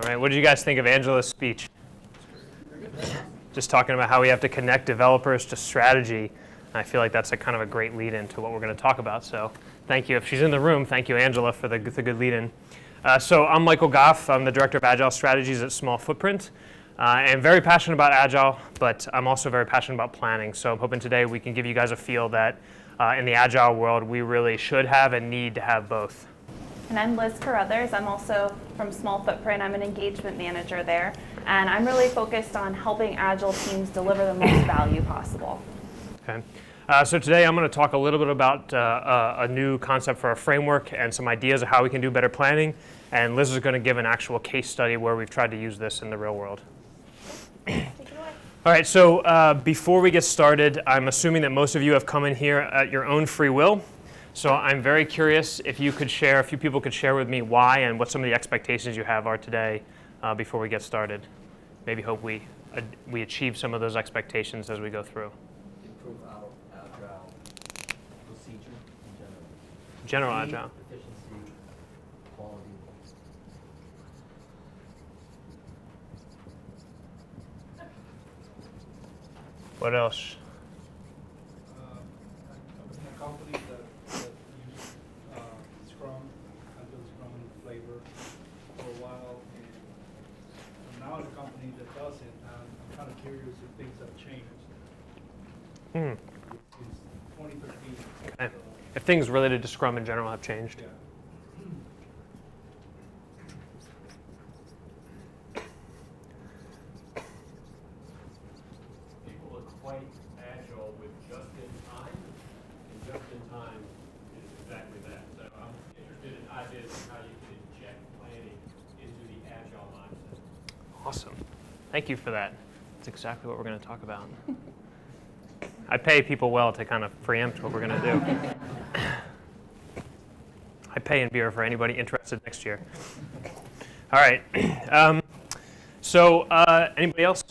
right, what did you guys think of Angela's speech? Just talking about how we have to connect developers to strategy. I feel like that's a kind of a great lead-in to what we're going to talk about. So thank you. If she's in the room, thank you, Angela, for the good lead-in. So I'm Michael Goff. I'm the Director of Agile Strategies at Small Footprint. I'm very passionate about Agile, but I'm also very passionate about planning. So I'm hoping today we can give you guys a feel that in the Agile world, we really should have and need to have both. And I'm Liz Carruthers. I'm also from Small Footprint. I'm an engagement manager there. And I'm really focused on helping Agile teams deliver the most value possible. Okay. So today I'm going to talk a little bit about a new concept for a framework and some ideas of how we can do better planning. And Liz is going to give an actual case study where we've tried to use this in the real world. Take it away. All right, so before we get started, I'm assuming that most of you have come in here at your own free will. So I'm very curious if you could share, a few people could share with me why and what some of the expectations you have are today before we get started. Maybe hope we achieve some of those expectations as we go through. Improve our Agile procedure in general. General Agile. Efficiency, quality. What else? A company that used Scrum until Scrum flavor for a while, and now the company that does it, I'm kind of curious if things have changed. Since 2013. Okay. If things related to Scrum in general have changed. Yeah. People equate Agile with just-in-time, and just-in-time is exactly that. So I'm interested in ideas of how you can inject planning into the Agile mindset. Awesome. Thank you for that. That's exactly what we're going to talk about. I pay people well to kind of preempt what we're going to do. I pay in beer for anybody interested next year. All right. Anybody else?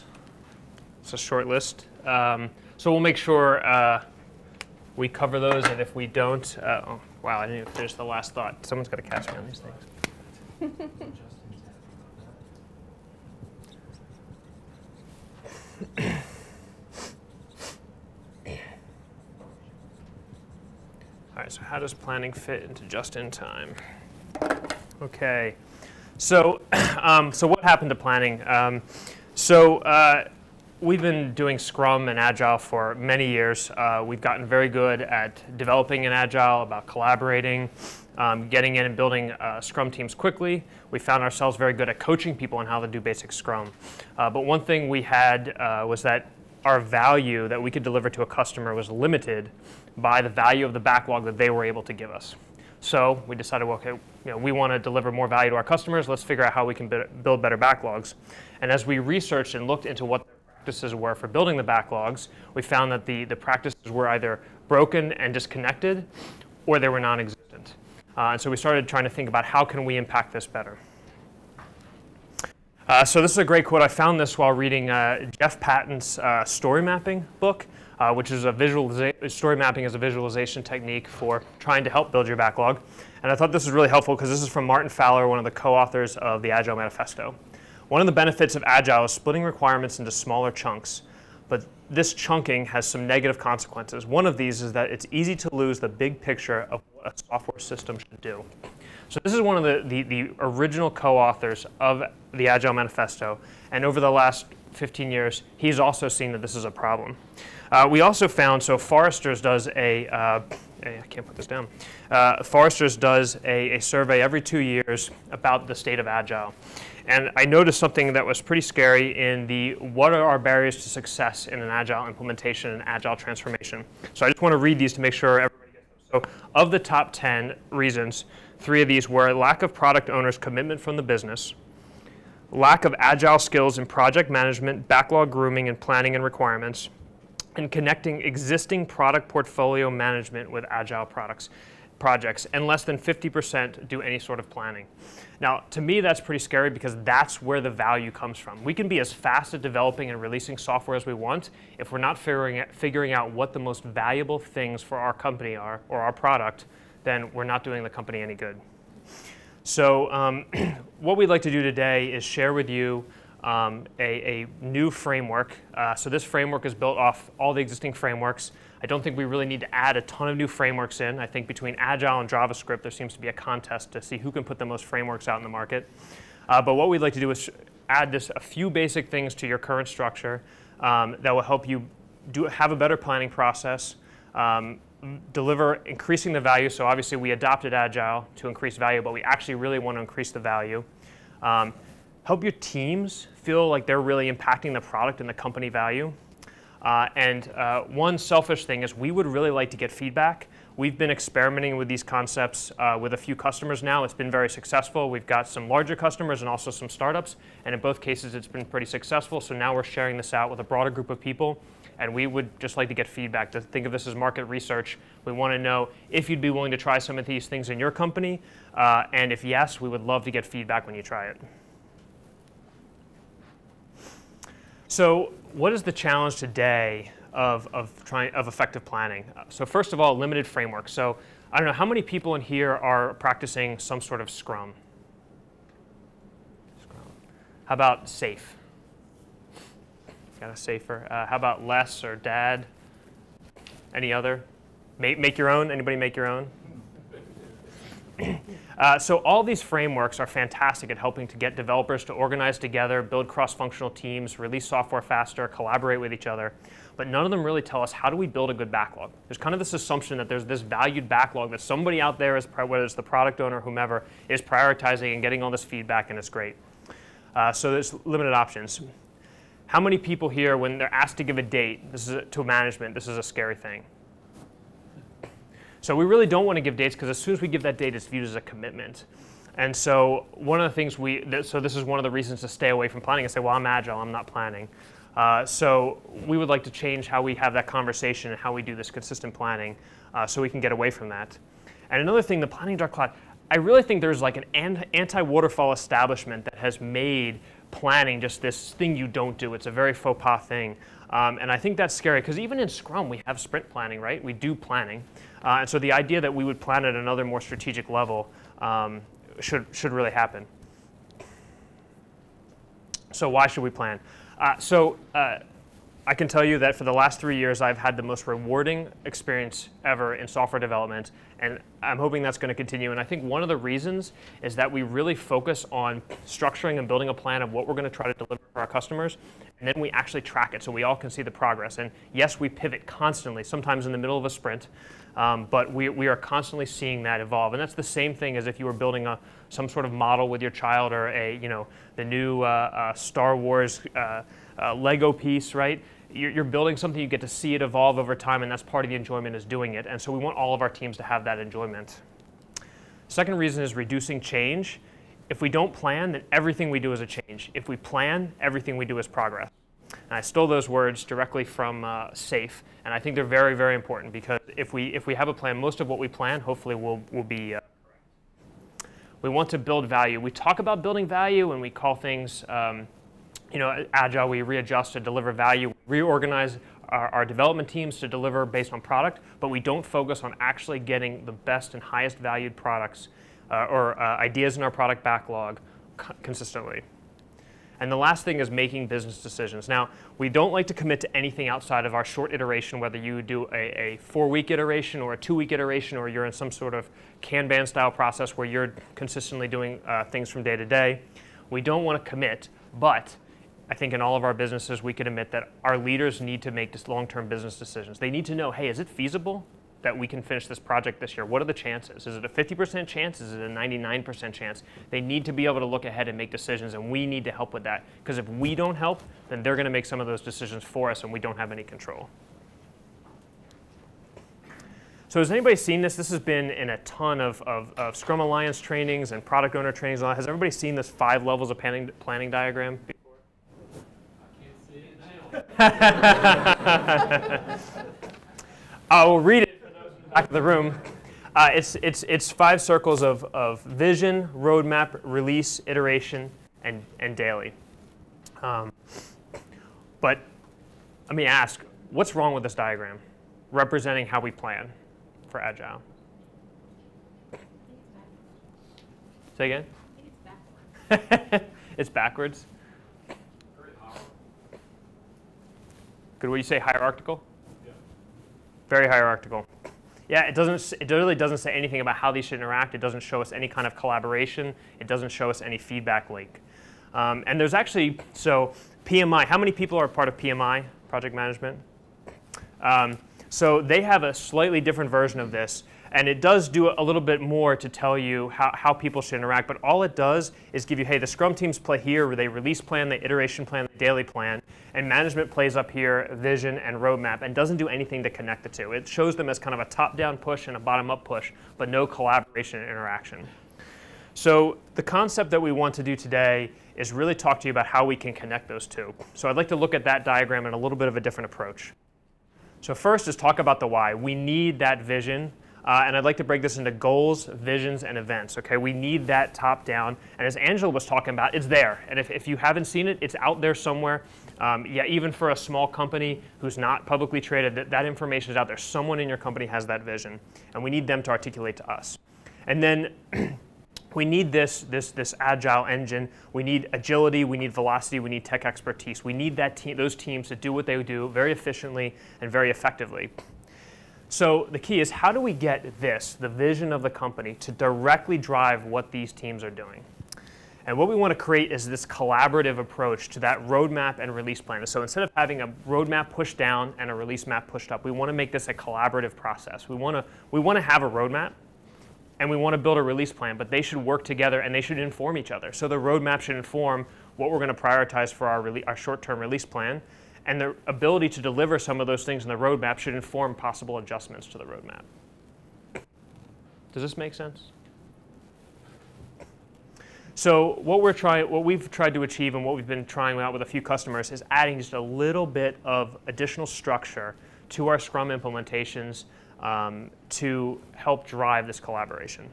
It's a short list. So we'll make sure we cover those, and if we don't, oh, wow, I didn't even finish the last thought. Someone's got to catch me on these things. All right, so how does planning fit into just-in-time? Okay, so what happened to planning? We've been doing Scrum and Agile for many years. We've gotten very good at developing in Agile, about collaborating, getting in and building Scrum teams quickly. We found ourselves very good at coaching people on how to do basic Scrum. But one thing we had was that our value that we could deliver to a customer was limited by the value of the backlog that they were able to give us. So we decided, well, okay, we want to deliver more value to our customers. Let's figure out how we can build better backlogs. And as we researched and looked into what their practices were for building the backlogs, we found that the practices were either broken and disconnected, or they were non-existent. And so we started trying to think about how can we impact this better. So this is a great quote. I found this while reading Jeff Patton's story mapping book, which is story mapping is a visualization technique for trying to help build your backlog. And I thought this was really helpful because this is from Martin Fowler, one of the co-authors of the Agile Manifesto. One of the benefits of Agile is splitting requirements into smaller chunks, but this chunking has some negative consequences. One of these is that it's easy to lose the big picture of what a software system should do. So this is one of the original co-authors of the Agile Manifesto, and over the last 15 years, he's also seen that this is a problem. We also found, so Forrester's does I can't put this down. Forrester's does a survey every 2 years about the state of Agile. And I noticed something that was pretty scary in the what are our barriers to success in an Agile implementation and Agile transformation. So I just want to read these to make sure everybody gets them. So of the top 10 reasons, 3 of these were lack of product owners' commitment from the business, lack of Agile skills in project management, backlog grooming, and planning and requirements, and connecting existing product portfolio management with Agile projects, and less than 50% do any sort of planning. Now, to me, that's pretty scary because that's where the value comes from. We can be as fast at developing and releasing software as we want. If we're not figuring out what the most valuable things for our company are, or our product, then we're not doing the company any good. So what we'd like to do today is share with you a new framework. So this framework is built off all the existing frameworks. I don't think we really need to add a ton of new frameworks in. I think between Agile and JavaScript, there seems to be a contest to see who can put the most frameworks out in the market. But what we'd like to do is add a few basic things to your current structure that will help you have a better planning process, deliver increasing the value. So obviously we adopted Agile to increase value, but we actually really want to increase the value. Help your teams feel like they're really impacting the product and the company value. One selfish thing is we would really like to get feedback. We've been experimenting with these concepts with a few customers now. It's been very successful. We've got some larger customers and also some startups, and in both cases it's been pretty successful. So now we're sharing this out with a broader group of people, and we would just like to get feedback. To think of this as market research. We want to know if you'd be willing to try some of these things in your company, and if yes, we would love to get feedback when you try it. So what is the challenge today of effective planning? So first of all, limited framework. So I don't know, how many people in here are practicing some sort of Scrum? How about SAFe? Got a safer. How about LESS or DAD? Any other? Make your own? Anybody make your own? So all these frameworks are fantastic at helping to get developers to organize together, build cross-functional teams, release software faster, collaborate with each other. But none of them really tell us how do we build a good backlog. There's kind of this assumption that there's this valued backlog that somebody out there, whether it's the product owner or whomever, is prioritizing and getting all this feedback, and it's great. So there's limited options. How many people here, when they're asked to give a date, to management, this is a scary thing? So we really don't want to give dates because as soon as we give that date, it's viewed as a commitment. And so one of the things so this is one of the reasons to stay away from planning and say, well, I'm Agile, I'm not planning. So we would like to change how we have that conversation and how we do this consistent planning so we can get away from that. And another thing, the planning dark cloud, I really think there's like an anti-waterfall establishment that has made planning just this thing you don't do. It's a very faux pas thing. And I think that's scary because even in Scrum, we have sprint planning, right? We do planning. And so the idea that we would plan at another more strategic level should really happen. So why should we plan? I can tell you that for the last 3 years, I've had the most rewarding experience ever in software development, and I'm hoping that's going to continue. And I think one of the reasons is that we really focus on structuring and building a plan of what we're going to try to deliver for our customers, and then we actually track it so we all can see the progress. And yes, we pivot constantly, sometimes in the middle of a sprint, but we are constantly seeing that evolve. And that's the same thing as if you were building some sort of model with your child, or the new Star Wars Lego piece, right? You're building something, you get to see it evolve over time, and that's part of the enjoyment is doing it. And so we want all of our teams to have that enjoyment. Second reason is reducing change. If we don't plan, then everything we do is a change. If we plan, everything we do is progress. And I stole those words directly from SAFe, and I think they're very, very important because if we have a plan, most of what we plan hopefully will be correct. We want to build value. We talk about building value, and we call things Agile. We readjust to deliver value, reorganize our development teams to deliver based on product, but we don't focus on actually getting the best and highest valued products or ideas in our product backlog consistently. And the last thing is making business decisions. Now, we don't like to commit to anything outside of our short iteration, whether you do a 4-week iteration or a 2-week iteration, or you're in some sort of Kanban style process where you're consistently doing things from day to day. We don't want to commit, but I think in all of our businesses, we can admit that our leaders need to make long-term business decisions. They need to know, hey, is it feasible that we can finish this project this year? What are the chances? Is it a 50% chance? Is it a 99% chance? They need to be able to look ahead and make decisions, and we need to help with that. Because if we don't help, then they're going to make some of those decisions for us, and we don't have any control. So has anybody seen this? This has been in a ton of Scrum Alliance trainings and product owner trainings. Has everybody seen this 5 levels of planning diagram before? I can't see it now. I will read it. Back of the room, it's 5 circles of vision, roadmap, release, iteration, and daily. But let me ask, what's wrong with this diagram representing how we plan for Agile? Say again? I think it's backwards. It's backwards. Very high. Good, what you say, hierarchical? Yeah. Very hierarchical. Yeah, it really doesn't say anything about how these should interact. It doesn't show us any kind of collaboration. It doesn't show us any feedback link. And there's actually, so PMI, how many people are part of PMI, project management? So they have a slightly different version of this, and it does do a little bit more to tell you how people should interact, but all it does is give you, hey, the Scrum teams play here, where they release plan, they iteration plan, the daily plan, and management plays up here, vision and roadmap, and doesn't do anything to connect the two. It shows them as kind of a top-down push and a bottom-up push, but no collaboration and interaction. So the concept that we want to do today is really talk to you about how we can connect those two. So I'd like to look at that diagram in a little bit of a different approach. So first is talk about the why. We need that vision, and I'd like to break this into goals, visions, and events. Okay, we need that top down, and as Angela was talking about, it's there. And if you haven't seen it, it's out there somewhere. Yeah, even for a small company who's not publicly traded, that information is out there. Someone in your company has that vision, and we need them to articulate to us. And then we need this agile engine. We need agility. We need velocity. We need tech expertise. We need those teams to do what they do very efficiently and very effectively. So the key is, how do we get this, the vision of the company, to directly drive what these teams are doing? And what we want to create is this collaborative approach to that roadmap and release plan. So instead of having a roadmap pushed down and a release map pushed up, we want to make this a collaborative process. We want to have a roadmap, and we want to build a release plan, but they should work together and they should inform each other. So the roadmap should inform what we're going to prioritize for our short-term release plan, and the ability to deliver some of those things in the roadmap should inform possible adjustments to the roadmap. Does this make sense? So what we've tried to achieve and what we've been trying out with a few customers is adding just a little bit of additional structure to our Scrum implementations to help drive this collaboration.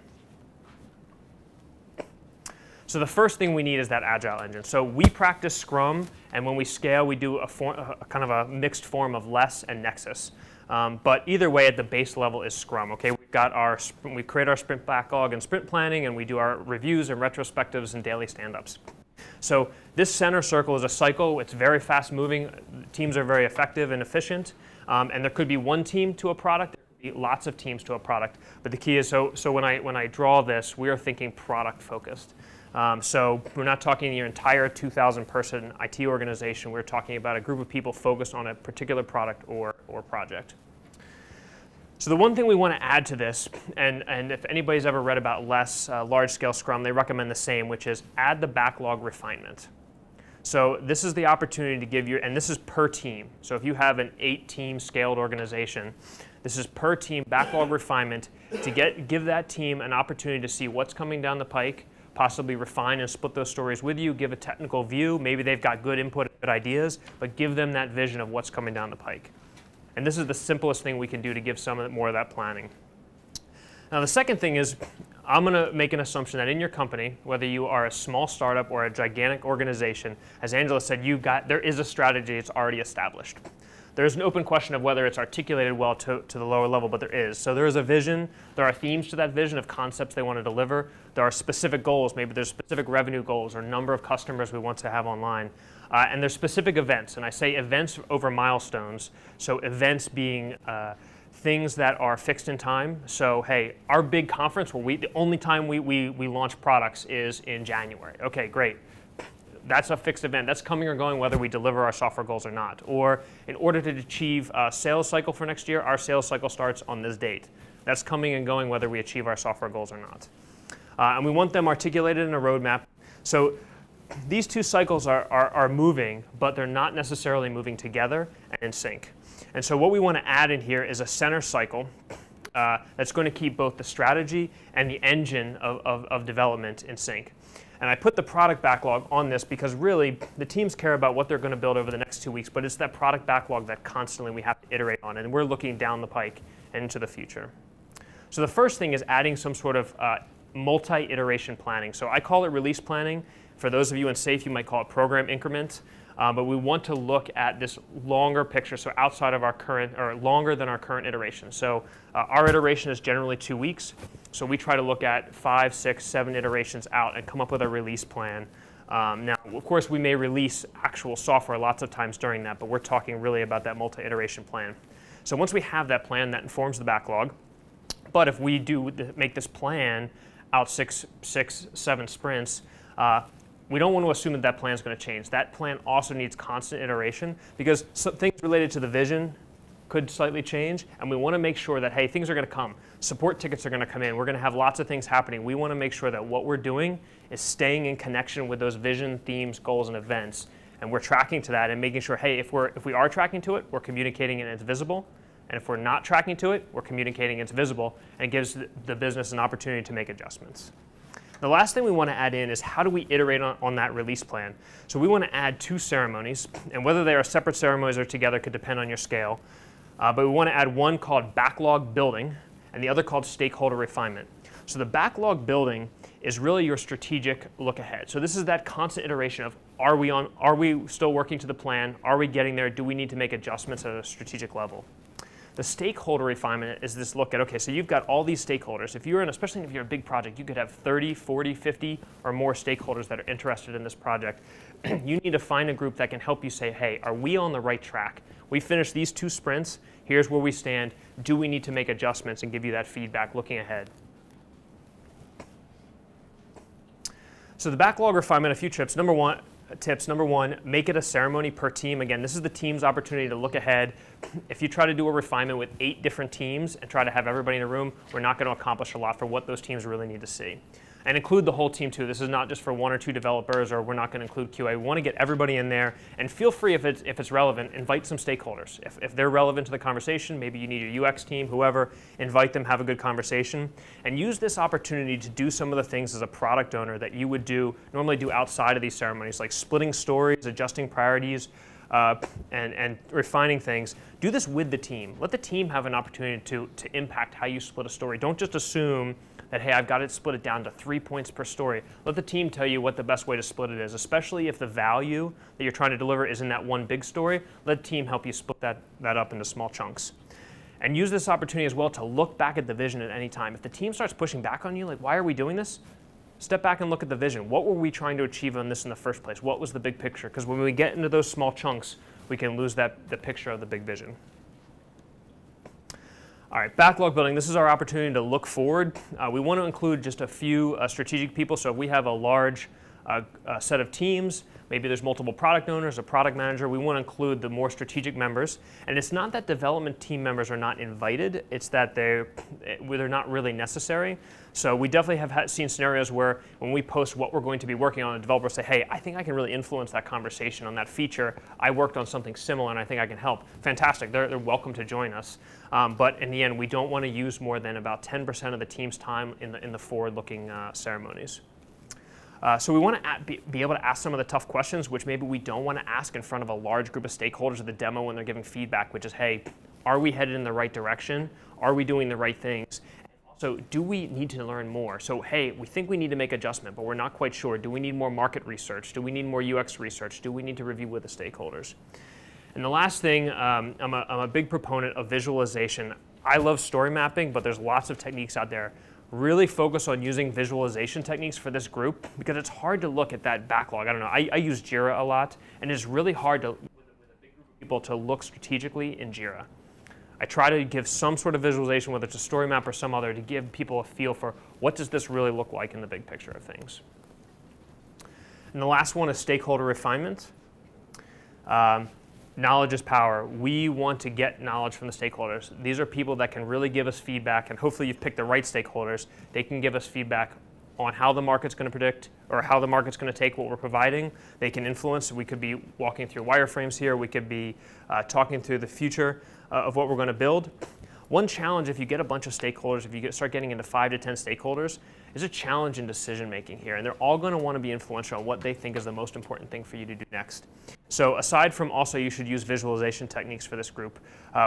So the first thing we need is that Agile engine. So we practice Scrum, and when we scale, we do a kind of a mixed form of Less and Nexus. But either way, at the base level is Scrum. Okay, we create our sprint backlog and sprint planning, and we do our reviews and retrospectives and daily stand-ups. So this center circle is a cycle. It's very fast-moving. Teams are very effective and efficient, and there could be one team to a product. There could be lots of teams to a product. But the key is, so when I draw this, we are thinking product-focused. So we're not talking your entire 2,000-person IT organization. We're talking about a group of people focused on a particular product or project. So the one thing we want to add to this, and if anybody's ever read about Less large-scale Scrum, they recommend the same, which is add the backlog refinement. So this is the opportunity to give you, and this is per team. So if you have an 8-team scaled organization, this is per team backlog refinement to give that team an opportunity to see what's coming down the pike, possibly refine and split those stories with you, give a technical view. Maybe they've got good input, good ideas, but give them that vision of what's coming down the pike. And this is the simplest thing we can do to give some more of that planning. Now the second thing is, I'm going to make an assumption that in your company, whether you are a small startup or a gigantic organization, as Angela said, there is a strategy that's already established. There's an open question of whether it's articulated well to the lower level, but there is. So there is a vision. There are themes to that vision of concepts they want to deliver. There are specific goals. Maybe there's specific revenue goals or number of customers we want to have online. And there's specific events. And I say events over milestones. So events being things that are fixed in time. So hey, our big conference, the only time we launch products is in January. Okay, great. That's a fixed event. That's coming or going whether we deliver our software goals or not. Or in order to achieve a sales cycle for next year, our sales cycle starts on this date. That's coming and going whether we achieve our software goals or not. And we want them articulated in a roadmap. So these two cycles are moving, but they're not necessarily moving together and in sync. And so what we want to add in here is a center cycle that's going to keep both the strategy and the engine of development in sync. And I put the product backlog on this because really the teams care about what they're going to build over the next 2 weeks, but it's that product backlog that constantly we have to iterate on, and we're looking down the pike and into the future. So the first thing is adding some sort of multi-iteration planning. So I call it release planning. For those of you in SAFe, you might call it program increment. but we want to look at this longer picture, so outside of our current, or longer than our current iteration. So our iteration is generally 2 weeks, so we try to look at 5, 6, 7 iterations out and come up with a release plan. Now, of course, we may release actual software lots of times during that, but we're talking really about that multi-iteration plan. So once we have that plan, that informs the backlog. But if we do make this plan out 6, 7 sprints, we don't want to assume that that plan is going to change. That plan also needs constant iteration because some things related to the vision could slightly change, and we want to make sure that, hey, things are going to come. Support tickets are going to come in. We're going to have lots of things happening. We want to make sure that what we're doing is staying in connection with those vision, themes, goals, and events. And we're tracking to that and making sure, hey, if we are tracking to it, we're communicating and it's visible. And if we're not tracking to it, we're communicating it's visible, and it gives the business an opportunity to make adjustments. The last thing we want to add in is how do we iterate on that release plan. So we want to add 2 ceremonies, and whether they are separate ceremonies or together could depend on your scale. But we want to add one called backlog building and the other called stakeholder refinement. So the backlog building is really your strategic look ahead. So this is that constant iteration of are we still working to the plan? Are we getting there? Do we need to make adjustments at a strategic level? The stakeholder refinement is this look at, okay, so you've got all these stakeholders. If you're in, especially if you're a big project, you could have 30, 40, 50 or more stakeholders that are interested in this project. You need to find a group that can help you say, hey, are we on the right track? We finished these 2 sprints. Here's where we stand. Do we need to make adjustments, and give you that feedback looking ahead? So the backlog refinement, a few tips. Number one, make it a ceremony per team. Again, this is the team's opportunity to look ahead. If you try to do a refinement with 8 different teams and try to have everybody in a room, we're not going to accomplish a lot for what those teams really need to see. And include the whole team too. This is not just for 1 or 2 developers, or we're not going to include QA. We want to get everybody in there, and feel free if it's relevant, invite some stakeholders. If they're relevant to the conversation, maybe you need your UX team, whoever, invite them, have a good conversation, and use this opportunity to do some of the things as a product owner that you would normally do outside of these ceremonies, like splitting stories, adjusting priorities, and refining things. Do this with the team. Let the team have an opportunity to impact how you split a story. Don't just assume that, hey, I've got to split it down to 3 points per story. Let the team tell you what the best way to split it is, especially if the value that you're trying to deliver is in that one big story. Let the team help you split that up into small chunks. And use this opportunity as well to look back at the vision at any time. If the team starts pushing back on you, like, why are we doing this? Step back and look at the vision. What were we trying to achieve on this in the first place? What was the big picture? Because when we get into those small chunks, we can lose the picture of the big vision. All right, backlog building. This is our opportunity to look forward. We want to include just a few strategic people. So if we have a large set of teams, maybe there's multiple product owners, a product manager, we want to include the more strategic members. And it's not that development team members are not invited, it's that they're not really necessary. So we definitely have seen scenarios where when we post what we're going to be working on, the developers say, hey, I think I can really influence that conversation on that feature. I worked on something similar and I think I can help. Fantastic, they're welcome to join us. But in the end, we don't want to use more than about 10% of the team's time in the forward-looking ceremonies. So we want to be able to ask some of the tough questions, which maybe we don't want to ask in front of a large group of stakeholders at the demo when they're giving feedback, which is, hey, are we headed in the right direction? Are we doing the right things? So do we need to learn more? So, hey, we think we need to make adjustment, but we're not quite sure. Do we need more market research? Do we need more UX research? Do we need to review with the stakeholders? And the last thing, I'm a big proponent of visualization. I love story mapping, but there's lots of techniques out there. Really focus on using visualization techniques for this group because it's hard to look at that backlog. I don't know, I use Jira a lot, and it's really hard with a big group of people to look strategically in Jira. I try to give some sort of visualization, whether it's a story map or some other, to give people a feel for what does this really look like in the big picture of things. And the last one is stakeholder refinement. Knowledge is power. We want to get knowledge from the stakeholders. These are people that can really give us feedback, and hopefully you've picked the right stakeholders. They can give us feedback on how the market's going to predict or how the market's going to take what we're providing. They can influence. We could be walking through wireframes here. We could be talking through the future of what we're going to build. One challenge if you get a bunch of stakeholders, if you start getting into 5 to 10 stakeholders, is a challenge in decision making here. And they're all going to want to be influential on what they think is the most important thing for you to do next. So aside from also you should use visualization techniques for this group,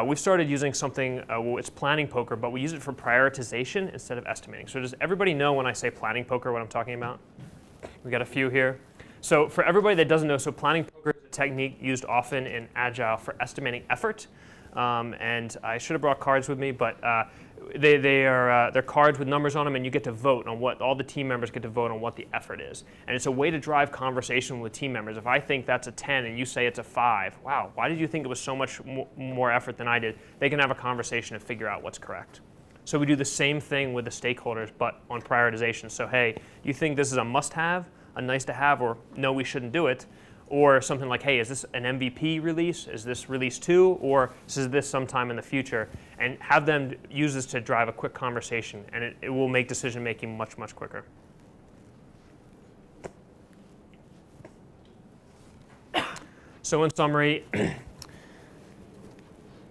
we've started using something, it's planning poker, but we use it for prioritization instead of estimating. So does everybody know when I say planning poker what I'm talking about? We got a few here. So for everybody that doesn't know, so planning poker is technique used often in Agile for estimating effort. And I should have brought cards with me, but they're cards with numbers on them, and you get to vote on what, all the team members get to vote on what the effort is. And it's a way to drive conversation with team members. If I think that's a 10 and you say it's a 5, wow, why did you think it was so much more effort than I did? They can have a conversation and figure out what's correct. So we do the same thing with the stakeholders, but on prioritization. So hey, you think this is a must-have, a nice-to-have, or no, we shouldn't do it? Or something like, hey, is this an MVP release? Is this release 2? Or is this sometime in the future? And have them use this to drive a quick conversation, and it will make decision making much, much quicker. So in summary,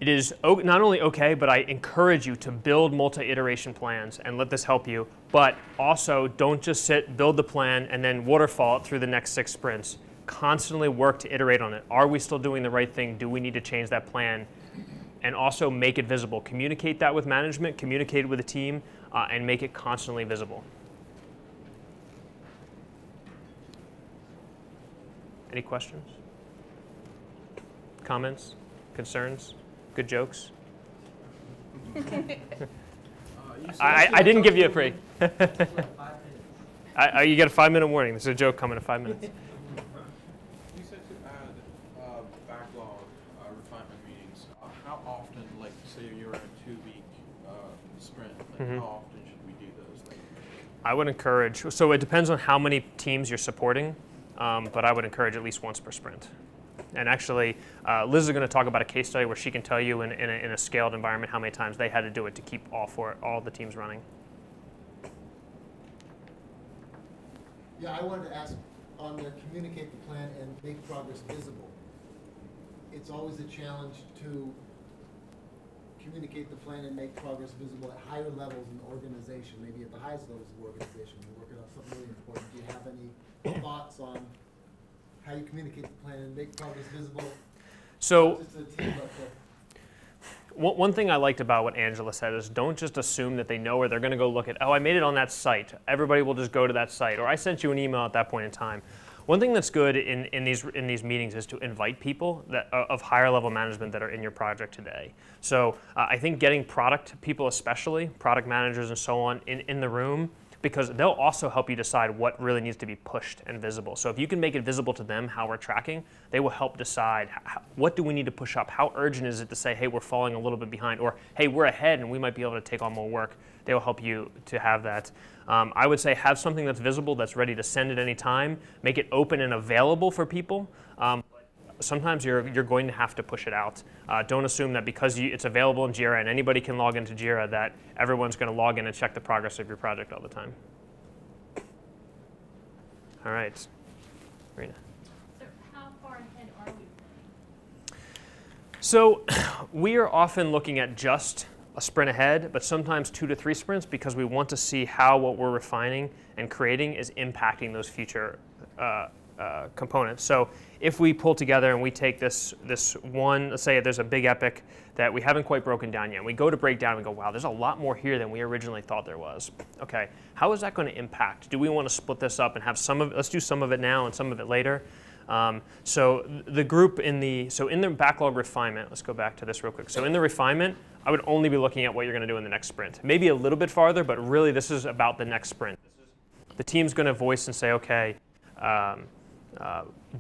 it is not only okay, but I encourage you to build multi-iteration plans and let this help you, but also don't just sit, build the plan, and then waterfall it through the next 6 sprints. Constantly work to iterate on it. Are we still doing the right thing? Do we need to change that plan? And also make it visible. Communicate that with management, communicate it with the team, and make it constantly visible. Any questions? Comments? Concerns? Good jokes? I didn't give you a free. You get a 5-minute warning. There's a joke coming in 5 minutes. You said to add backlog refinement meetings. How often, like say you're in a 2-week sprint, like how often should we do those? Like, I would encourage, so it depends on how many teams you're supporting, but I would encourage at least once per sprint. And actually, Liz is going to talk about a case study where she can tell you in a scaled environment how many times they had to do it to keep all the teams running. Yeah, I wanted to ask on the communicate the plan and make progress visible. It's always a challenge to communicate the plan and make progress visible at higher levels in the organization, maybe at the highest levels of the organization. We're working on something really important. Do you have any thoughts on how you communicate the plan and make progress visible? So, not just to the team, but to one thing I liked about what Angela said is don't just assume that they know, or they're going to go look at, oh, I made it on that site. Everybody will just go to that site, or I sent you an email at that point in time. One thing that's good in these meetings is to invite people that of higher level management that are in your project today. So I think getting product people, especially product managers and so on, in the room, because they'll also help you decide what really needs to be pushed and visible. So if you can make it visible to them how we're tracking, they will help decide what do we need to push up, how urgent is it to say, hey, we're falling a little bit behind, or hey, we're ahead and we might be able to take on more work. They will help you to have that. I would say have something that's visible, that's ready to send at any time, make it open and available for people. Sometimes you're going to have to push it out. Don't assume that because it's available in Jira and anybody can log into Jira that everyone's going to log in and check the progress of your project all the time. All right, Rena. So how far ahead are we? So we are often looking at just a sprint ahead, but sometimes 2 to 3 sprints because we want to see how what we're refining and creating is impacting those future components. So if we pull together and we take this one, let's say there's a big epic that we haven't quite broken down yet, and we go to break down and we go, wow, there's a lot more here than we originally thought there was. Okay, how is that going to impact? Do we want to split this up and have some of it, let's do some of it now and some of it later? So the group in the backlog refinement, let's go back to this real quick. So in the refinement, I would only be looking at what you're going to do in the next sprint. Maybe a little bit farther, but really this is about the next sprint. The team's going to voice and say, okay,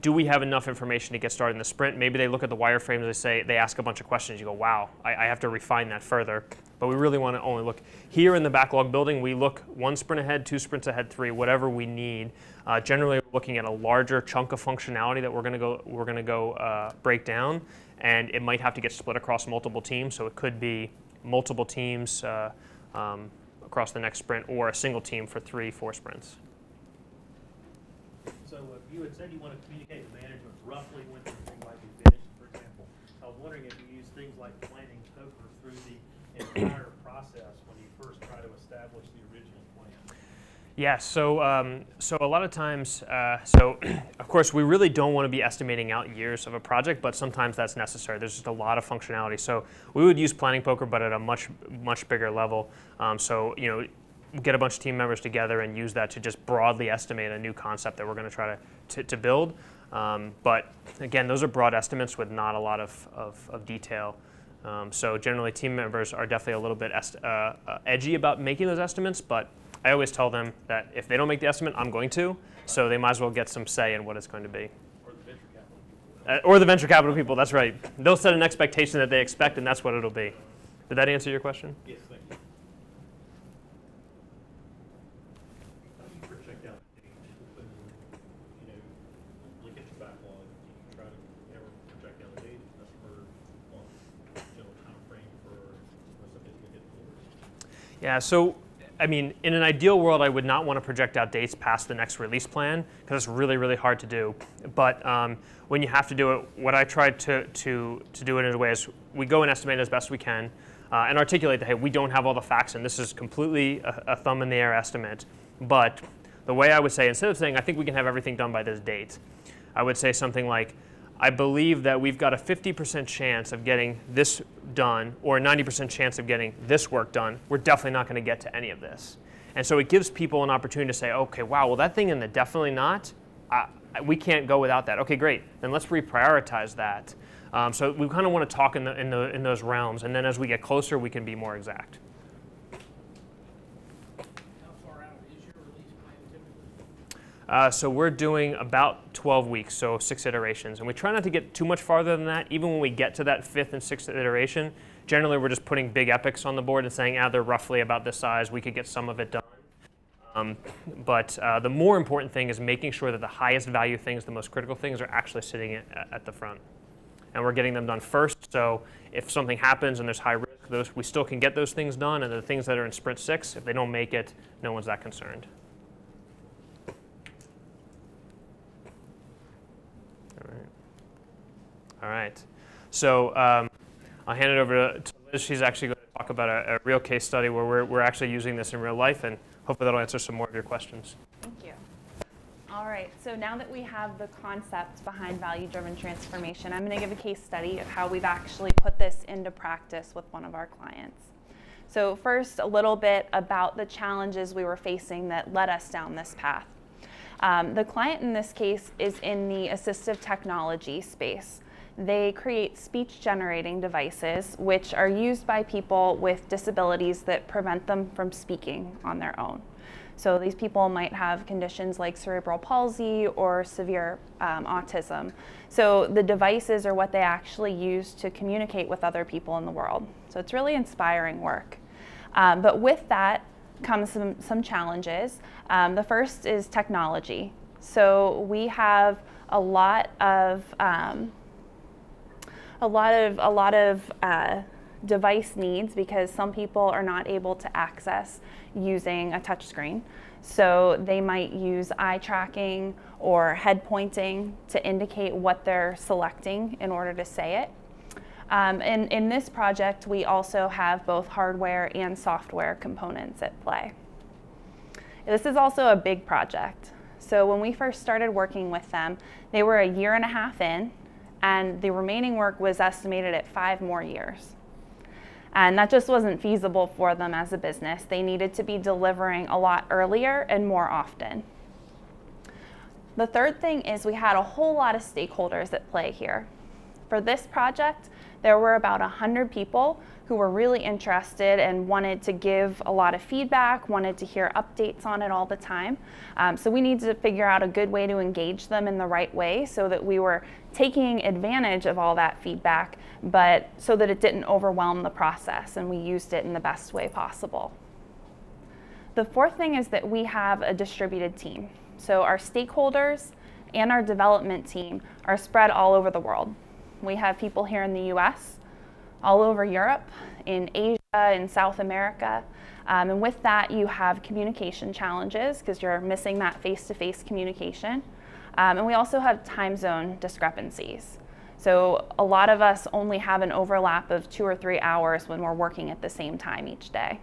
do we have enough information to get started in the sprint? Maybe they look at the wireframes, they ask a bunch of questions. You go, wow, I have to refine that further. But we really want to only look here in the backlog building. We look 1 sprint ahead, 2 sprints ahead, 3, whatever we need. Generally, we're looking at a larger chunk of functionality that we're going to go break down, and it might have to get split across multiple teams. So it could be multiple teams across the next sprint, or a single team for 3, 4 sprints. So you had said you want to communicate with management roughly when things might be finished, for example. I was wondering if you use things like planning poker through the entire process when you first try to establish the original plan. Yeah, so so a lot of times, of course we really don't want to be estimating out years of a project, but sometimes that's necessary. There's just a lot of functionality. So we would use planning poker, but at a much bigger level. So get a bunch of team members together and use that to just broadly estimate a new concept that we're going to try to build. But again, those are broad estimates with not a lot of detail. So generally, team members are definitely a little bit edgy about making those estimates, but I always tell them that if they don't make the estimate, I'm going to, so they might as well get some say in what it's going to be. Or the venture capital people, that's right. They'll set an expectation that they expect, and that's what it'll be. Did that answer your question? Yes, thank you. How do you project out age when look at your backlog? Do you try to ever project out the date customer time frame for something to get delivered? Yeah, so I mean, in an ideal world, I would not want to project out dates past the next release plan because it's really, really hard to do. But when you have to do it, what I try to do it in a way is we go and estimate as best we can and articulate that, hey, we don't have all the facts and this is completely a thumb in the air estimate. But the way I would say, instead of saying, I think we can have everything done by this date, I would say something like, I believe that we've got a 50% chance of getting this done or a 90% chance of getting this work done. We're definitely not going to get to any of this. And so it gives people an opportunity to say, okay, wow, well, that thing in the definitely not, we can't go without that. Okay, great. Then let's reprioritize that. So we kind of want to talk in those realms. And then as we get closer, we can be more exact. So we're doing about 12 weeks, so 6 iterations. And we try not to get too much farther than that. Even when we get to that 5th and 6th iteration, generally we're just putting big epics on the board and saying, they're roughly about this size. We could get some of it done. But the more important thing is making sure that the highest value things, the most critical things, are actually sitting at the front. And we're getting them done first. So if something happens and there's high risk, we still can get those things done. And the things that are in sprint 6, if they don't make it, no one's that concerned. All right, so I'll hand it over to Liz. She's actually going to talk about a real case study where we're actually using this in real life, and hopefully that'll answer some more of your questions. Thank you. All right, so now that we have the concept behind value-driven transformation, I'm going to give a case study of how we've actually put this into practice with one of our clients. So first, a little bit about the challenges we were facing that led us down this path. The client in this case is in the assistive technology space. They create speech-generating devices which are used by people with disabilities that prevent them from speaking on their own. So these people might have conditions like cerebral palsy or severe autism. So the devices are what they actually use to communicate with other people in the world. So it's really inspiring work. But with that comes some challenges. The first is technology. So we have a lot of device needs because some people are not able to access using a touchscreen. So they might use eye tracking or head pointing to indicate what they're selecting in order to say it. And in this project, we also have both hardware and software components at play. This is also a big project. So when we first started working with them, they were 1.5 years in, and the remaining work was estimated at 5 more years. And that just wasn't feasible for them as a business. They needed to be delivering a lot earlier and more often. The third thing is we had a whole lot of stakeholders at play here. For this project, there were about 100 people who were really interested and wanted to give a lot of feedback, wanted to hear updates on it all the time. So we needed to figure out a good way to engage them in the right way so that we were taking advantage of all that feedback, but so that it didn't overwhelm the process and we used it in the best way possible. The fourth thing is that we have a distributed team. So our stakeholders and our development team are spread all over the world. We have people here in the US, all over Europe, in Asia, in South America. And with that, you have communication challenges because you're missing that face-to-face communication. And we also have time zone discrepancies. So a lot of us only have an overlap of 2 or 3 hours when we're working at the same time each day.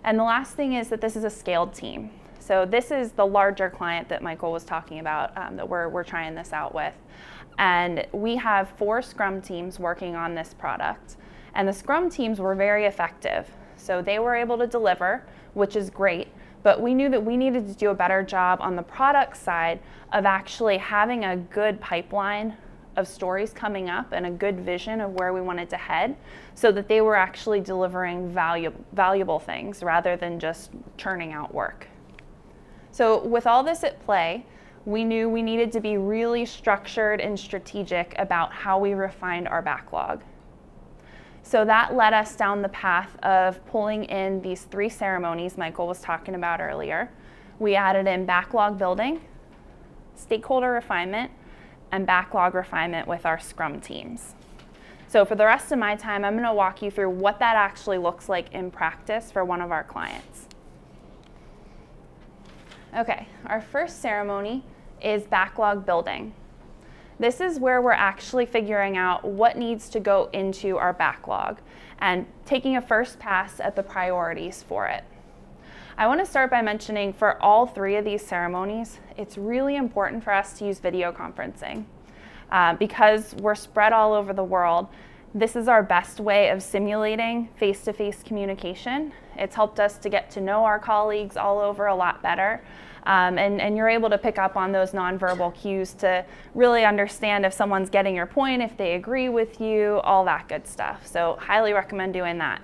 And the last thing is that this is a scaled team. So this is the larger client that Michael was talking about that we're trying this out with. And we have 4 Scrum teams working on this product. And the Scrum teams were very effective. So they were able to deliver, which is great, but we knew that we needed to do a better job on the product side of actually having a good pipeline of stories coming up and a good vision of where we wanted to head so that they were actually delivering valuable things rather than just churning out work. So with all this at play, we knew we needed to be really structured and strategic about how we refined our backlog. So that led us down the path of pulling in these 3 ceremonies Michael was talking about earlier. We added in backlog building, stakeholder refinement, and backlog refinement with our Scrum teams. So for the rest of my time, I'm going to walk you through what that actually looks like in practice for one of our clients. Okay, our first ceremony is backlog building. This is where we're actually figuring out what needs to go into our backlog and taking a first pass at the priorities for it. I want to start by mentioning for all 3 of these ceremonies, it's really important for us to use video conferencing. Because we're spread all over the world, this is our best way of simulating face-to-face communication. It's helped us to get to know our colleagues all over a lot better. And you're able to pick up on those nonverbal cues to really understand if someone's getting your point, if they agree with you, all that good stuff. So highly recommend doing that.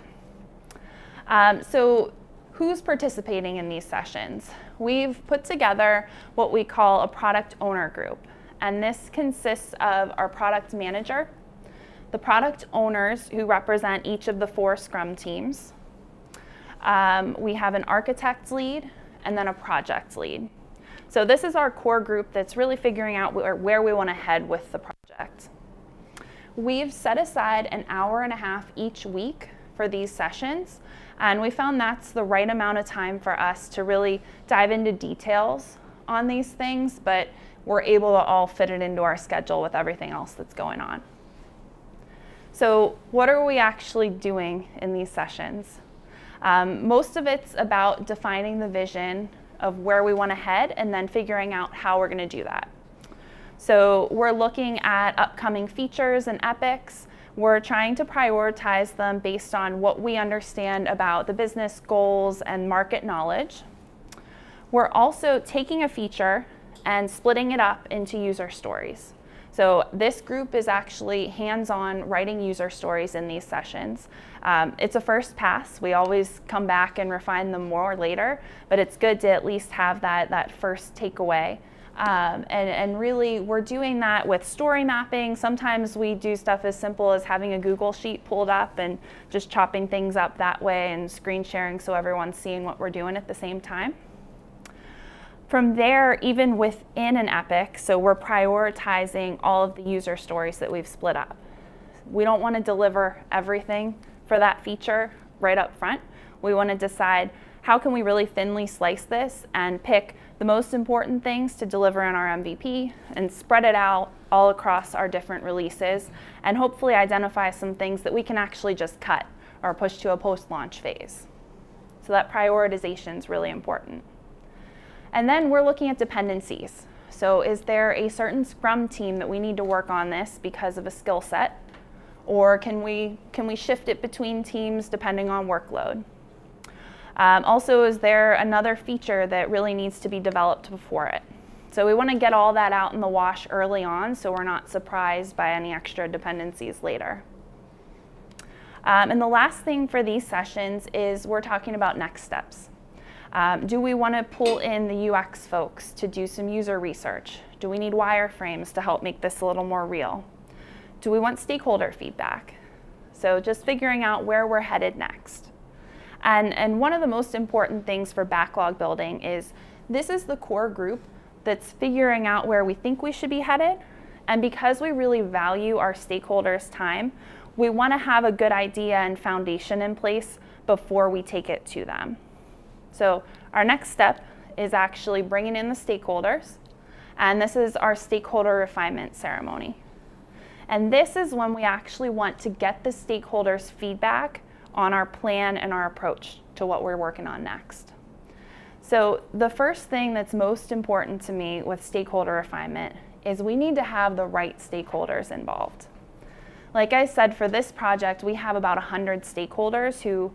So who's participating in these sessions? We've put together what we call a product owner group. And this consists of our product manager, the product owners who represent each of the 4 Scrum teams. We have an architect lead, and then a project lead. So this is our core group that's really figuring out where we want to head with the project. We've set aside an hour and a half each week for these sessions, and we found that's the right amount of time for us to really dive into details on these things, but we're able to all fit it into our schedule with everything else that's going on. So what are we actually doing in these sessions? Most of it's about defining the vision of where we want to head and then figuring out how we're going to do that. So we're looking at upcoming features and epics. We're trying to prioritize them based on what we understand about the business goals and market knowledge. We're also taking a feature and splitting it up into user stories. So this group is actually hands-on writing user stories in these sessions. It's a first pass. We always come back and refine them more later, but it's good to at least have that first takeaway. And really, we're doing that with story mapping. Sometimes we do stuff as simple as having a Google sheet pulled up and just chopping things up that way and screen sharing so everyone's seeing what we're doing at the same time. From there, even within an epic, so we're prioritizing all of the user stories that we've split up. We don't want to deliver everything for that feature right up front. We want to decide how can we really thinly slice this and pick the most important things to deliver in our MVP and spread it out all across our different releases and hopefully identify some things that we can actually just cut or push to a post-launch phase. So that prioritization is really important. And then we're looking at dependencies. So is there a certain Scrum team that we need to work on this because of a skill set? Or can we shift it between teams depending on workload? Also, is there another feature that really needs to be developed before it? So we want to get all that out in the wash early on so we're not surprised by any extra dependencies later. And the last thing for these sessions is we're talking about next steps. Do we want to pull in the UX folks to do some user research? Do we need wireframes to help make this a little more real? Do we want stakeholder feedback? So just figuring out where we're headed next. And one of the most important things for backlog building is this is the core group that's figuring out where we think we should be headed. And because we really value our stakeholders' time, we want to have a good idea and foundation in place before we take it to them. So our next step is actually bringing in the stakeholders, and this is our stakeholder refinement ceremony. And this is when we actually want to get the stakeholders' feedback on our plan and our approach to what we're working on next. So the first thing that's most important to me with stakeholder refinement is we need to have the right stakeholders involved. Like I said, for this project, we have about 100 stakeholders who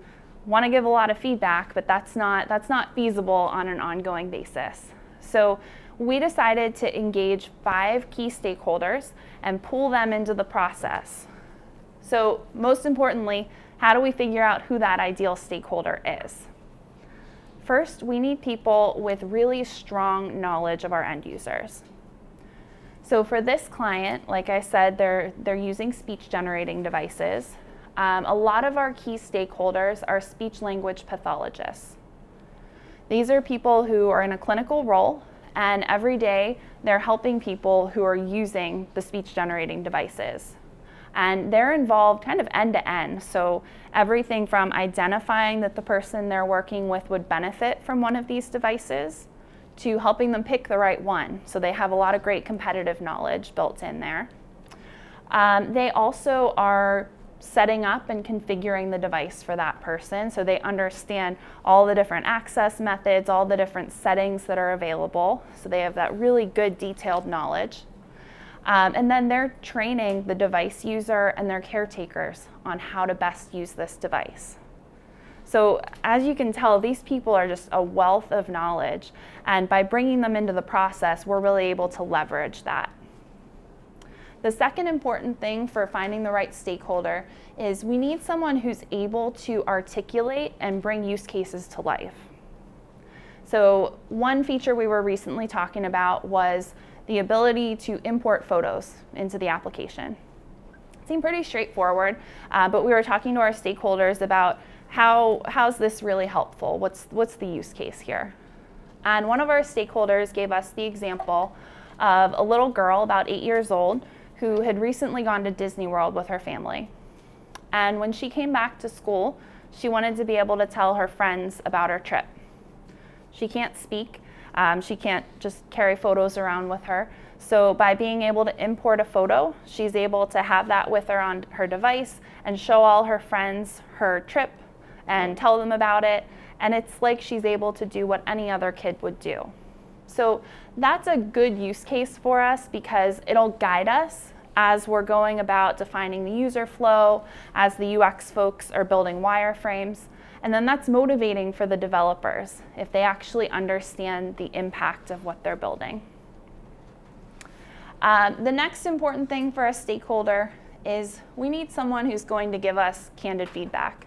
want to give a lot of feedback, but that's not feasible on an ongoing basis. So we decided to engage 5 key stakeholders and pull them into the process. So most importantly, how do we figure out who that ideal stakeholder is? First, we need people with really strong knowledge of our end users. So for this client, like I said, they're using speech generating devices. A lot of our key stakeholders are speech language pathologists. These are people who are in a clinical role, and every day they're helping people who are using the speech generating devices. And they're involved kind of end to end. So everything from identifying that the person they're working with would benefit from one of these devices to helping them pick the right one. So they have a lot of great competitive knowledge built in there. They also are setting up and configuring the device for that person, so they understand all the different access methods, all the different settings that are available, so they have that really good detailed knowledge. And then they're training the device user and their caretakers on how to best use this device. So as you can tell, these people are just a wealth of knowledge, and by bringing them into the process, we're really able to leverage that. The second important thing for finding the right stakeholder is we need someone who's able to articulate and bring use cases to life. So one feature we were recently talking about was the ability to import photos into the application. It seemed pretty straightforward, but we were talking to our stakeholders about how's this really helpful? What's the use case here? And one of our stakeholders gave us the example of a little girl about 8 years old who had recently gone to Disney World with her family. And when she came back to school, she wanted to be able to tell her friends about her trip. She can't speak. She can't just carry photos around with her. So by being able to import a photo, she's able to have that with her on her device and show all her friends her trip and tell them about it. And it's like she's able to do what any other kid would do. So that's a good use case for us because it'll guide us as we're going about defining the user flow, as the UX folks are building wireframes. And then that's motivating for the developers if they actually understand the impact of what they're building. The next important thing for a stakeholder is we need someone who's going to give us candid feedback.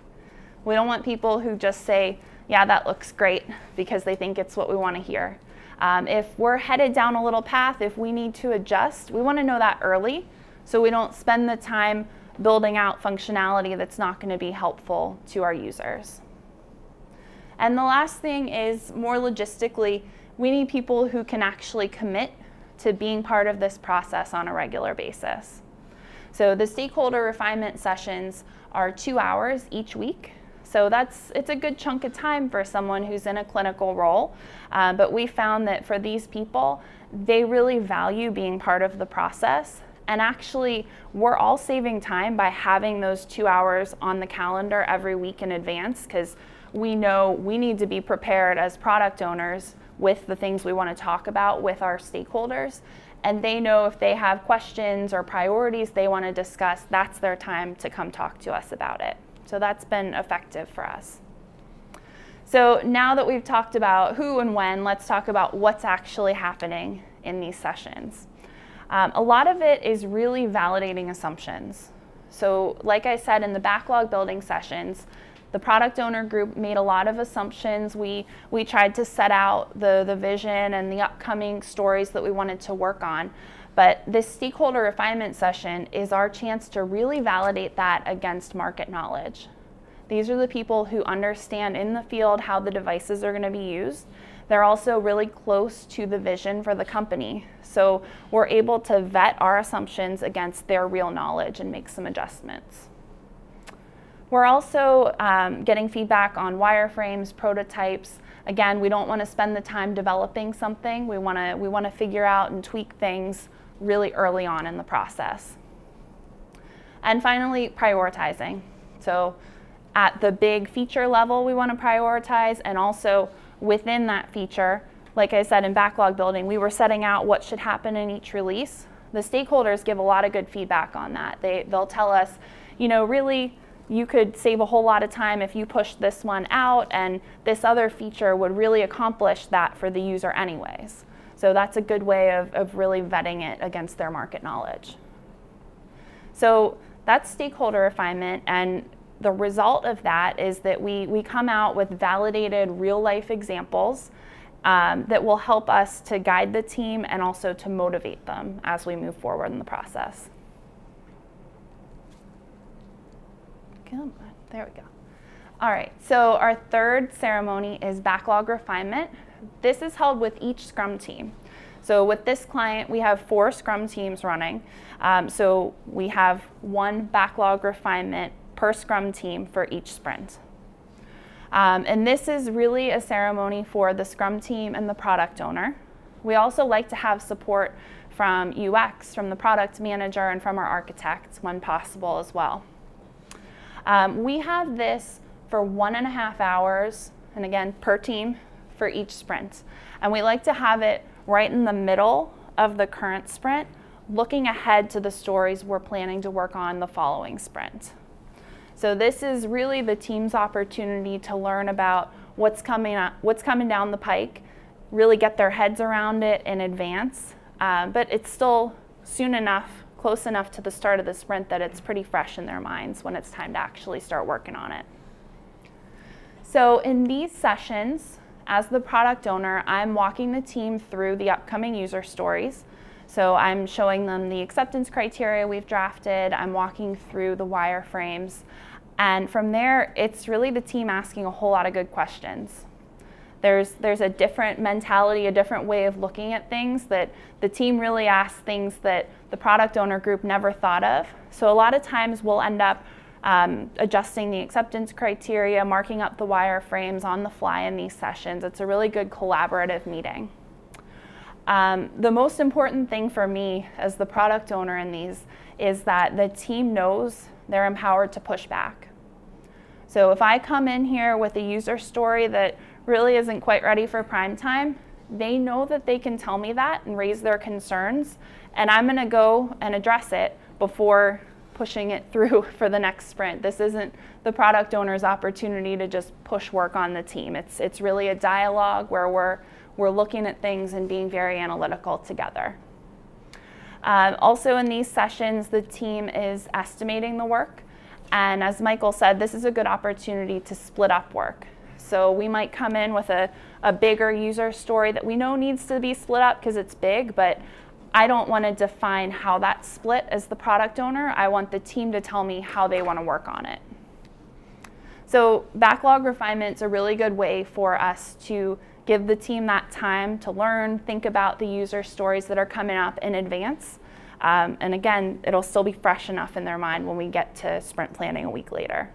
We don't want people who just say, yeah, that looks great, because they think it's what we want to hear. If we're headed down a little path, if we need to adjust, we want to know that early so we don't spend the time building out functionality that's not going to be helpful to our users. And the last thing is, more logistically, we need people who can actually commit to being part of this process on a regular basis. So the stakeholder refinement sessions are 2 hours each week. So it's a good chunk of time for someone who's in a clinical role. But we found that for these people, they really value being part of the process. And actually, we're all saving time by having those 2 hours on the calendar every week in advance, because we know we need to be prepared as product owners with the things we want to talk about with our stakeholders. And they know if they have questions or priorities they want to discuss, that's their time to come talk to us about it. So that's been effective for us. So now that we've talked about who and when, let's talk about what's actually happening in these sessions. A lot of it is really validating assumptions. So like I said, in the backlog building sessions, the product owner group made a lot of assumptions. We tried to set out the vision and the upcoming stories that we wanted to work on. But this stakeholder refinement session is our chance to really validate that against market knowledge. These are the people who understand in the field how the devices are going to be used. They're also really close to the vision for the company. So we're able to vet our assumptions against their real knowledge and make some adjustments. We're also getting feedback on wireframes, prototypes. Again, we don't want to spend the time developing something. We want to figure out and tweak things really early on in the process. And finally, prioritizing. So at the big feature level, we want to prioritize, and also within that feature, like I said, in backlog building, we were setting out what should happen in each release. The stakeholders give a lot of good feedback on that. They'll tell us, you know, really, you could save a whole lot of time if you pushed this one out, and this other feature would really accomplish that for the user anyways. So that's a good way of really vetting it against their market knowledge. So that's stakeholder refinement, and the result of that is that we come out with validated real-life examples that will help us to guide the team and also to motivate them as we move forward in the process. Come on, there we go. All right, so our third ceremony is backlog refinement. This is held with each Scrum team. So with this client, we have 4 Scrum teams running. So we have 1 backlog refinement per Scrum team for each sprint. And this is really a ceremony for the Scrum team and the product owner. We also like to have support from UX, from the product manager, and from our architects when possible as well. We have this for 1.5 hours, and again, per team for each sprint. And we like to have it right in the middle of the current sprint, looking ahead to the stories we're planning to work on the following sprint. So this is really the team's opportunity to learn about what's coming down the pike, really get their heads around it in advance, but it's still soon enough, close enough to the start of the sprint that it's pretty fresh in their minds when it's time to actually start working on it. So in these sessions, as the product owner, I'm walking the team through the upcoming user stories. So I'm showing them the acceptance criteria we've drafted, I'm walking through the wireframes, and from there, it's really the team asking a whole lot of good questions. There's a different mentality, a different way of looking at things, that the team really asks things that the product owner group never thought of. So a lot of times we'll end up adjusting the acceptance criteria, marking up the wireframes on the fly in these sessions. It's a really good collaborative meeting. The most important thing for me as the product owner in these is that the team knows they're empowered to push back. So if I come in here with a user story that really isn't quite ready for prime time, they know that they can tell me that and raise their concerns, and I'm going to go and address it before pushing it through for the next sprint. This isn't the product owner's opportunity to just push work on the team. It's really a dialogue where we're looking at things and being very analytical together. Also in these sessions, the team is estimating the work. And as Michael said, this is a good opportunity to split up work. So we might come in with a bigger user story that we know needs to be split up because it's big, but I don't want to define how that's split as the product owner. I want the team to tell me how they want to work on it. So backlog refinement is a really good way for us to give the team that time to learn, think about the user stories that are coming up in advance. And again, it'll still be fresh enough in their mind when we get to sprint planning a week later.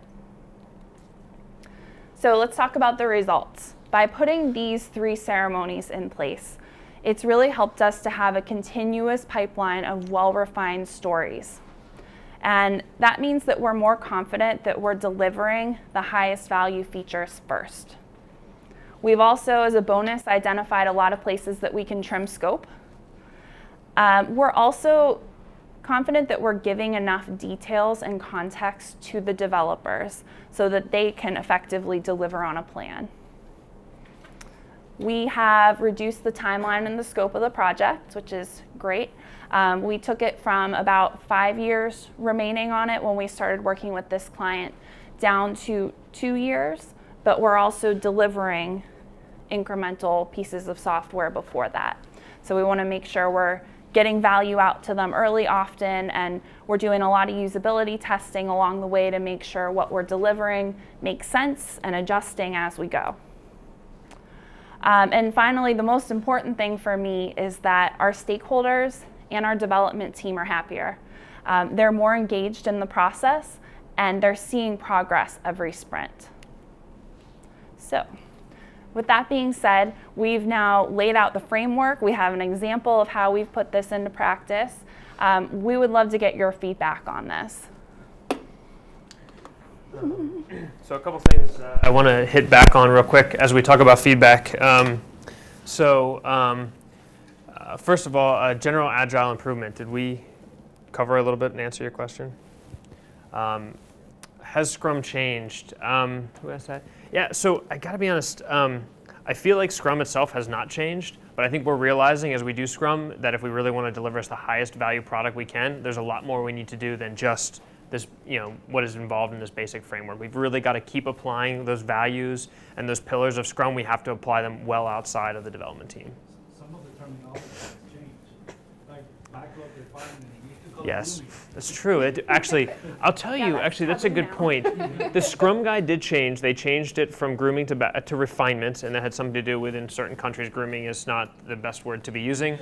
So let's talk about the results. By putting these 3 ceremonies in place, it's really helped us to have a continuous pipeline of well-refined stories. And that means that we're more confident that we're delivering the highest value features first. We've also, as a bonus, identified a lot of places that we can trim scope. We're also confident that we're giving enough details and context to the developers so that they can effectively deliver on a plan. We have reduced the timeline and the scope of the project, which is great. We took it from about 5 years remaining on it when we started working with this client down to 2 years, but we're also delivering incremental pieces of software before that. So we want to make sure we're getting value out to them early, often, and we're doing a lot of usability testing along the way to make sure what we're delivering makes sense and adjusting as we go. And finally, the most important thing for me is that our stakeholders and our development team are happier. They're more engaged in the process, and they're seeing progress every sprint. So, with that being said, we've now laid out the framework. We have an example of how we've put this into practice. We would love to get your feedback on this. So a couple things I want to hit back on real quick as we talk about feedback. First of all, general Agile improvement. Did we cover a little bit and answer your question? has Scrum changed? Who asked that? Yeah, so I gotta be honest, I feel like Scrum itself has not changed, but I think we're realizing as we do Scrum that if we really want to deliver us the highest value product we can, there's a lot more we need to do than just this, what is involved in this basic framework. We've really got to keep applying those values and those pillars of Scrum. We have to apply them well outside of the development team. Some of the terminology has changed, like backlog refinement. Yes, that's true. Actually, I'll tell you, that's a good point. The Scrum guide did change. They changed it from grooming to refinement, and that had something to do with, in certain countries, grooming is not the best word to be using.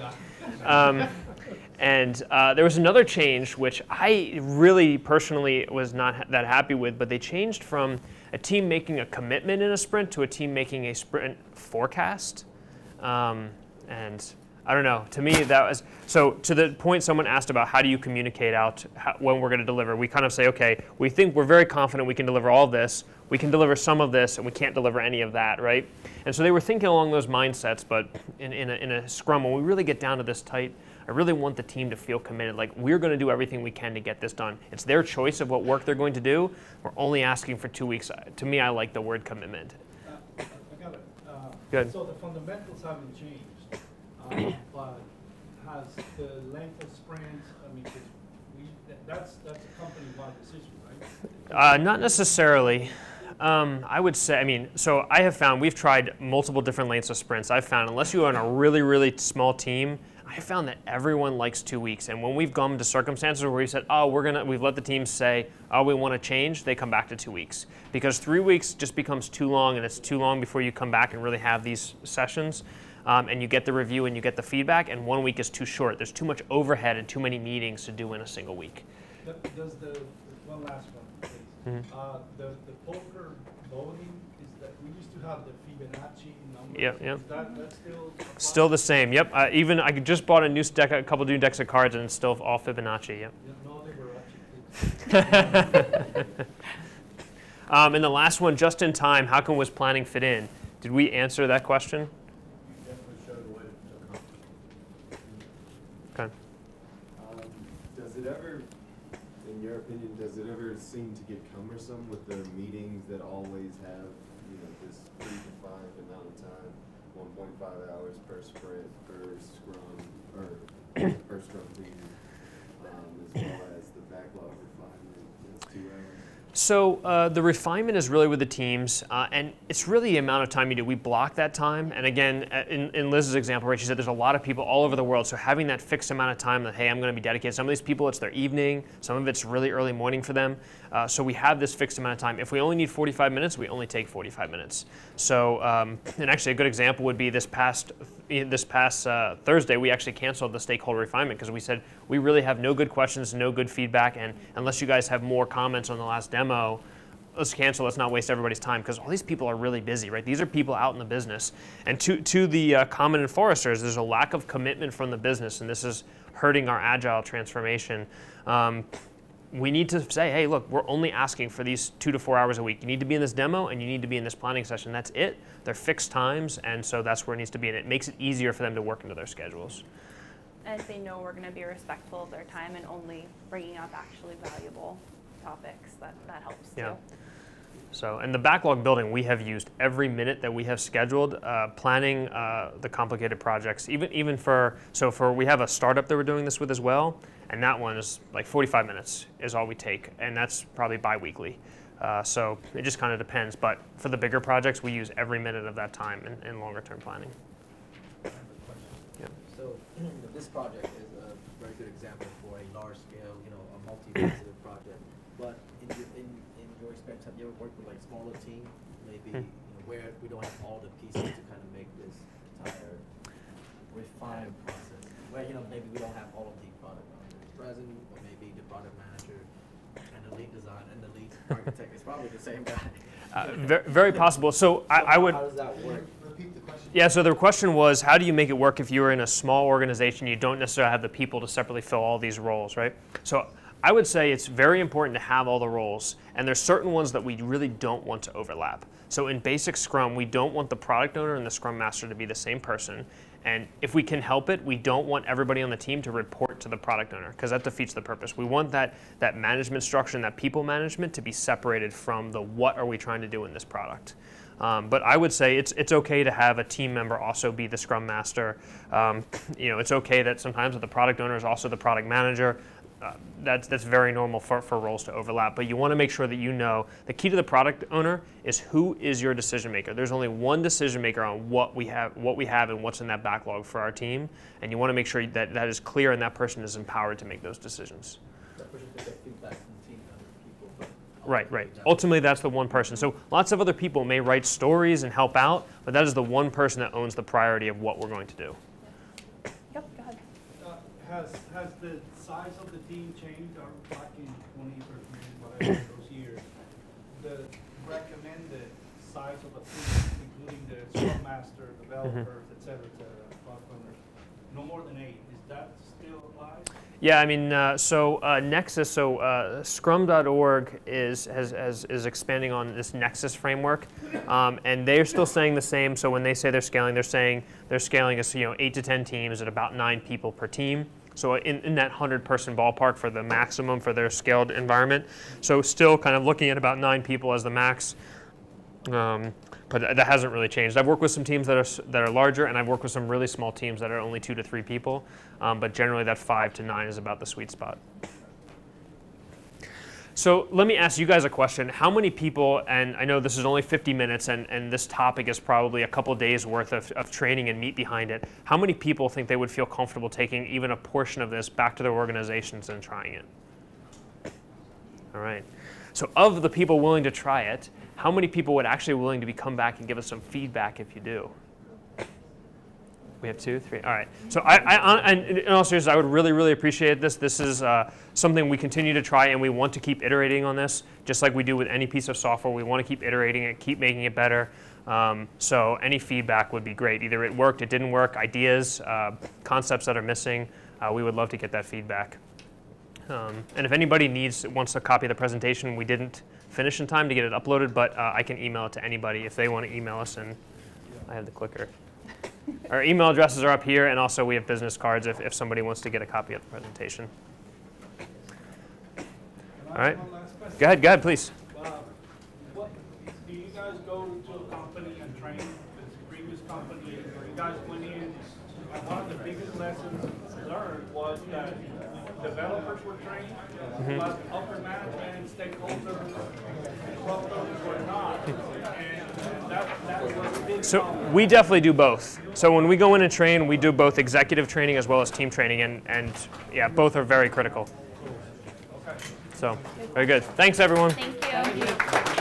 And there was another change, which I really personally was not that happy with, but they changed from a team making a commitment in a sprint to a team making a sprint forecast. And I don't know, to me that was, so to the point someone asked about how do you communicate out when we're going to deliver, we kind of say, okay, we think we're very confident we can deliver all of this, we can deliver some of this, and we can't deliver any of that, right? And so they were thinking along those mindsets, but in a Scrum, when we really get down to this tight, I really want the team to feel committed, like we're going to do everything we can to get this done. It's their choice of what work they're going to do. We're only asking for 2 weeks. To me, I like the word commitment. I got it. Good. So the fundamentals haven't changed. But has the length of sprints, I mean, 'cause that's a company-wide decision, right? Not necessarily. I would say, so I have found, we've tried multiple different lengths of sprints. I've found, unless you are in a really, really small team, I found that everyone likes 2 weeks. And when we've gone to circumstances where we said, oh, we've let the team say, oh, we want to change, they come back to 2 weeks. Because 3 weeks just becomes too long, and it's too long before you come back and really have these sessions. And you get the review and you get the feedback, and 1 week is too short. There's too much overhead and too many meetings to do in a single week. Does one last one, please. The poker voting, is that we used to have the Fibonacci number. Yeah. Is that still the same, yep. Even I just bought a couple new decks of cards, and it's still all Fibonacci, yep. No Liberace. And the last one, just in time, how can WIS planning fit in? Did we answer that question? Okay. Does it ever, in your opinion, does it ever seem to get cumbersome with the meetings that always have, this 3 to 5 amount of time, 1.5 hours per sprint, per scrum, or per scrum meeting, as well as the backlog refinement, that's 2 hours? So the refinement is really with the teams, and it's really the amount of time you do. We block that time, and again, in Liz's example, right, she said there's a lot of people all over the world, so having that fixed amount of time that, hey, I'm going to be dedicated. Some of these people, it's their evening. Some of it's really early morning for them. So we have this fixed amount of time. If we only need 45 minutes, we only take 45 minutes. So, and actually a good example would be this past Thursday, we actually canceled the stakeholder refinement because we said we really have no good questions, no good feedback, and unless you guys have more comments on the last demo, let's cancel, let's not waste everybody's time, because all these people are really busy, right? These are people out in the business. And to the Common and Foresters, there's a lack of commitment from the business, and this is hurting our Agile transformation. We need to say, hey, look, we're only asking for these 2 to 4 hours a week. You need to be in this demo, and you need to be in this planning session. That's it. They're fixed times, and so that's where it needs to be, and it makes it easier for them to work into their schedules. And they know we're going to be respectful of their time and only bringing up actually valuable topics. That helps too. Yeah. So, and the backlog building, we have used every minute that we have scheduled, planning the complicated projects. Even for we have a startup that we're doing this with as well, and that one is like 45 minutes is all we take, and that's probably bi-weekly. So it just kind of depends. But for the bigger projects, we use every minute of that time in longer term planning. Yeah. So this project is a very good example for a large scale, a multifaceted project. But in your experience, have you ever worked with like smaller team, maybe where we don't have all the pieces to kind of make this entire refined process? Where maybe we don't have all of the product owners present, or maybe the product manager and the lead design and the lead architect is probably the same guy. Very possible. So I would. How does that work? Repeat the question. Yeah, so the question was, how do you make it work if you're in a small organization, you don't necessarily have the people to separately fill all these roles, right? So I would say it's very important to have all the roles, and there's certain ones that we really don't want to overlap. So in basic Scrum, we don't want the product owner and the Scrum Master to be the same person. And if we can help it, we don't want everybody on the team to report to the product owner, because that defeats the purpose. We want that management structure and that people management to be separated from the what are we trying to do in this product. But I would say it's okay to have a team member also be the Scrum Master. It's okay that sometimes the product owner is also the product manager. That's very normal for roles to overlap, but you want to make sure that you know the key to the product owner is who is your decision maker. There's only one decision maker on what we have and what's in that backlog for our team, and you want to make sure that that is clear and that person is empowered to make those decisions. That person can get feedback from the team and other people. Right. Ultimately, that's the one person. So lots of other people may write stories and help out, but that is the one person that owns the priority of what we're going to do. Yep, go ahead. Has the size of the team changed, or back in 20 or whatever those years? The recommended size of a team, including the Scrum Master, developers, et cetera, product owners, no more than 8. Is that still applies? Yeah, I mean, Nexus, Scrum.org is expanding on this Nexus framework, and they're still saying the same. So when they say they're scaling as 8 to 10 teams at about 9 people per team. So in that 100-person ballpark for the maximum for their scaled environment. So still kind of looking at about 9 people as the max. But that hasn't really changed. I've worked with some teams that are larger, and I've worked with some really small teams that are only 2 to 3 people. But generally, that 5 to 9 is about the sweet spot. So let me ask you guys a question. How many people, and I know this is only 50 minutes, and this topic is probably a couple days worth of training and meat behind it. How many people think they would feel comfortable taking even a portion of this back to their organizations and trying it? All right. So of the people willing to try it, how many people would actually be willing to come back and give us some feedback if you do? We have 2, 3. All right. So in all seriousness, I would really, really appreciate this. This is something we continue to try, and we want to keep iterating on this, just like we do with any piece of software. We want to keep iterating it, keep making it better. So any feedback would be great. Either it worked, it didn't work, ideas, concepts that are missing. We would love to get that feedback. And if anybody wants a copy of the presentation, we didn't finish in time to get it uploaded, but I can email it to anybody if they want to email us, and I have the clicker. Our email addresses are up here, and also we have business cards if somebody wants to get a copy of the presentation. All right. Go ahead, please. What, do you guys go to a company and train this previous company, or you guys went in, and one of the biggest lessons learned was that developers were trained, but upper management, stakeholders, product owners were not. And that was a big problem. We definitely do both. So when we go in and train, we do both executive training as well as team training, and yeah, both are very critical. So, very good. Thanks, everyone. Thank you.